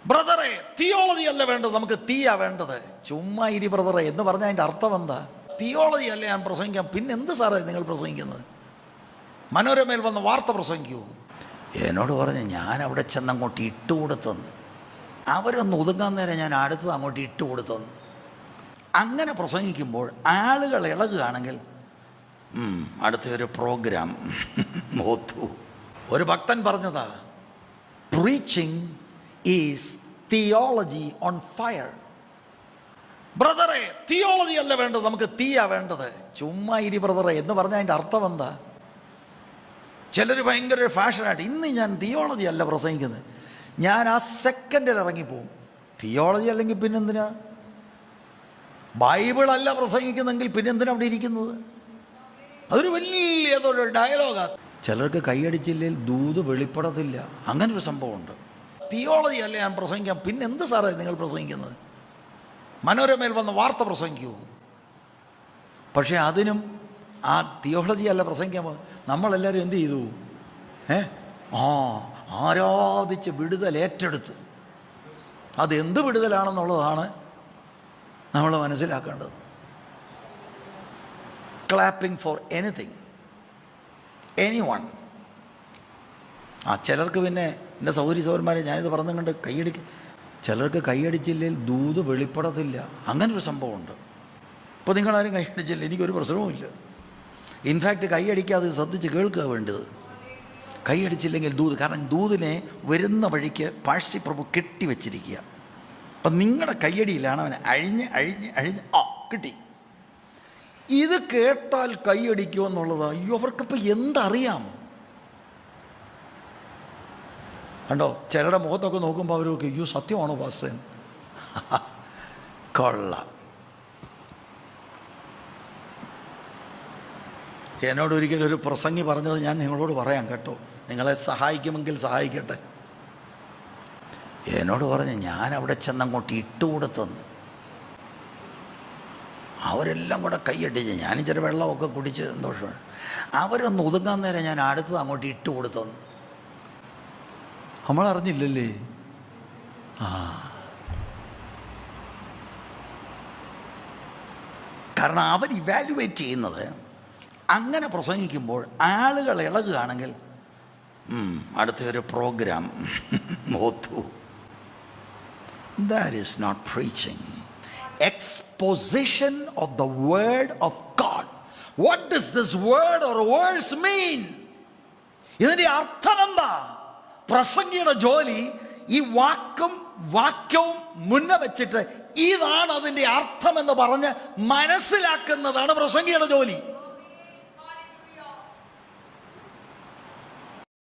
ബ്രദറെ, തിയോളജി അല്ല വേണ്ടത്, നമുക്ക് തീയാ വേണ്ടത്. ചുമ്മാ ഇരി ബ്രദറെ എന്ന് പറഞ്ഞാൽ അതിൻ്റെ അർത്ഥം എന്താ? തിയോളജി അല്ലേ ഞാൻ പ്രസംഗിക്കാം, പിന്നെ എന്ത് സാറേ നിങ്ങൾ പ്രസംഗിക്കുന്നത്? മനോരമയിൽ വന്ന വാർത്ത പ്രസംഗിക്കൂ. എന്നോട് പറഞ്ഞ് ഞാൻ അവിടെ ചെന്ന് അങ്ങോട്ട് ഇട്ടുകൊടുത്തെന്ന്. അവരൊന്ന് ഒതുങ്ങാൻ നേരം ഞാൻ അടുത്തത് അങ്ങോട്ട് ഇട്ടുകൊടുത്തെന്ന്. അങ്ങനെ പ്രസംഗിക്കുമ്പോൾ ആളുകൾ ഇളകുകയാണെങ്കിൽ അടുത്ത ഒരു പ്രോഗ്രാം ഓത്തു. ഒരു ഭക്തൻ പറഞ്ഞതാ, preaching is theology on fire. ബ്രദറെ, തിയോളജി അല്ല വേണ്ടത്, നമുക്ക് തീയാ വേണ്ടത്. ചുമ്മാ ഇരി ബ്രദറെ എന്ന് പറഞ്ഞാൽ അതിൻ്റെ അർത്ഥം എന്താ? ചിലർ ഭയങ്കര ഫാഷനായിട്ട് ഇന്ന് ഞാൻ തിയോളജി അല്ല പ്രസംഗിക്കുന്നത്, ഞാൻ ആ സെക്കൻഡിൽ ഇറങ്ങിപ്പോവും. തിയോളജി അല്ലെങ്കിൽ പിന്നെന്തിനാ? ബൈബിളല്ല പ്രസംഗിക്കുന്നെങ്കിൽ പിന്നെന്തിനാ അവിടെ ഇരിക്കുന്നത്? അതൊരു വലിയതൊരു ഡയലോഗാ. ചിലർക്ക് കൈയടിച്ചില്ലെങ്കിൽ ദൂത് വെളിപ്പെടത്തില്ല, അങ്ങനൊരു സംഭവമുണ്ട്. തിയോളജി അല്ല ഞാൻ പ്രസംഗിക്കാം, പിന്നെ എന്ത് സാറേ നിങ്ങൾ പ്രസംഗിക്കുന്നത്? മനോരമയിൽ വന്ന വാർത്ത പ്രസംഗിക്കൂ. പക്ഷേ അതിനും ആ തിയോളജി അല്ല പ്രസംഗിക്കാൻ നമ്മളെല്ലാവരും എന്ത് ചെയ്തു? ആരാധിച്ച് വിടുതൽ ഏറ്റെടുത്തു. അതെന്ത് വിടുതലാണെന്നുള്ളതാണ് നമ്മൾ മനസ്സിലാക്കേണ്ടത്. Clapping for anything, anyone. ചിലർക്ക് പിന്നെ എൻ്റെ സൗകര്യസൗകര്യന്മാരെ ഞാനിത് പറഞ്ഞു കണ്ട് കൈയടിക്കും. ചിലർക്ക് കൈയടിച്ചില്ലെങ്കിൽ ദൂത് വെളിപ്പെടത്തില്ല, അങ്ങനൊരു സംഭവമുണ്ട്. ഇപ്പോൾ നിങ്ങളാരും കൈയടിച്ചില്ല, എനിക്കൊരു പ്രശ്നവുമില്ല. ഇൻഫാക്റ്റ് കൈയടിക്കാതെ ശ്രദ്ധിച്ച് കേൾക്കുക വേണ്ടത്. കൈയടിച്ചില്ലെങ്കിൽ ദൂത്, കാരണം ദൂതിനെ വരുന്ന വഴിക്ക് പാഴ്സി പ്രഭു കെട്ടിവെച്ചിരിക്കുക. അപ്പം നിങ്ങളുടെ കൈയടിയിലാണ് അവനെ അഴിഞ്ഞ് കിട്ടി. ഇത് കേട്ടാൽ കൈയടിക്കുമെന്നുള്ളതാണ്. അയ്യോ, അവർക്കിപ്പോൾ എന്തറിയാം? കണ്ടോ, ചിലരുടെ മുഖത്തൊക്കെ നോക്കുമ്പോൾ അവരൊക്കെ അയ്യോ സത്യമാണോ പാസ്റ്റർ? കൊള്ളാം. എന്നോട് ഒരിക്കലും ഒരു പ്രസംഗി പറഞ്ഞത് ഞാൻ നിങ്ങളോട് പറയാം കേട്ടോ, നിങ്ങളെ സഹായിക്കുമെങ്കിൽ സഹായിക്കട്ടെ. എന്നോട് പറഞ്ഞ് ഞാൻ അവിടെ ചെന്ന് അങ്ങോട്ട് ഇട്ടുകൊടുത്തെന്ന്. അവരെല്ലാം കൂടെ കൈയടിച്ച്, ഞാൻ ഇച്ചിരി വെള്ളമൊക്കെ കുടിച്ച് സന്തോഷമാണ്. അവരൊന്ന് ഒതുങ്ങാൻ നേരം ഞാൻ അടുത്തത് അങ്ങോട്ട് ഇട്ടുകൊടുത്തെന്ന്. നമ്മളറിഞ്ഞില്ലല്ലേ? കാരണം അവർ ഇവാലുവേറ്റ് ചെയ്യുന്നത് അങ്ങനെ പ്രസംഗിക്കുമ്പോൾ ആളുകൾ ഇളകുകയാണെങ്കിൽ അടുത്ത ഒരു programme ഓത്തു. That is not preaching. Exposition of the word of God. What does this word or verse mean? ഇതിന്റെ അർത്ഥം എന്താ? പ്രസംഗിയുടെ ജോലി ഈ വാക്യവും മുന്നേ വെച്ചിട്ട് ഇതാണ് അതിൻ്റെ അർത്ഥമെന്ന് പറഞ്ഞ് മനസ്സിലാക്കുന്നതാണ് പ്രസംഗിയുടെ ജോലി.